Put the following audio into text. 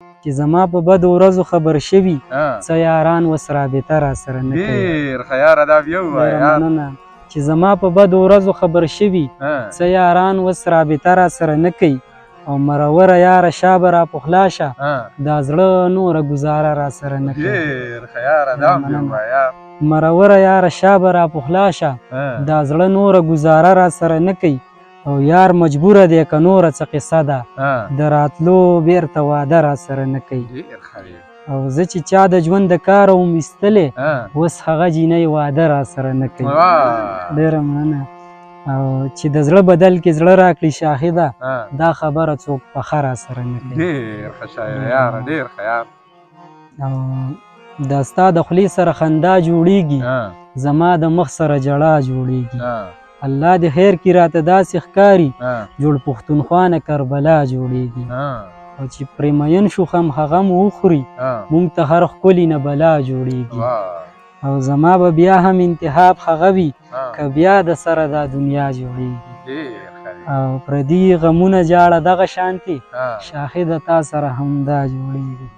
چې زما په بدو ورځو خبر شوي څه یاران وس رابطه راسره نه کوي. ډېر ښه یاره دا بیا ووایه. ډېره مننه. چې زما په بدو ورځو خبر شوي څه یاران وس رابطه راسره نه کوي او مروره یاره شا به راپخلا شه دا زړه نوره ګزاره راسره نه کوي. ډېر ښه یاره دا بیا ووایه. مروره یاره شا به راپخلا شه دا زړه نوره ګزاره راسره نه کوي او یار مجبوره دی که نوره څه قصه ده د راتلو بیرته واده راسره نه کوي. او زه چې چا د ژوند د کاره وم ایستلی اوس هغه جینۍ واده راسره نه کوي. ډېره مننه. او چې د زړه بدل کې زړه راکړي شاهده دا خبره څوک پخه راسره نه کوي. ډېر ښه شاعر یاره ډېر ښه یار. او دا ستا د خولې سره خندا جوړېږي زما د مخ سره جړا جوړېږي. الله دې خیر کړي راته داسې ښکاري جوړ پښتونخوا نه کربلا جوړېږي. او چې پرې مین شو خم هغه مو وخوري مونږ ته هر ښکلي نه بلا جوړېږي. او زما به بیا هم انتخاب هغه وي که بیا د سره دا دنیا جوړېږي. او پردي غمونه جاړه دغه شانتې شاهده تا سره همدا جوړېږي.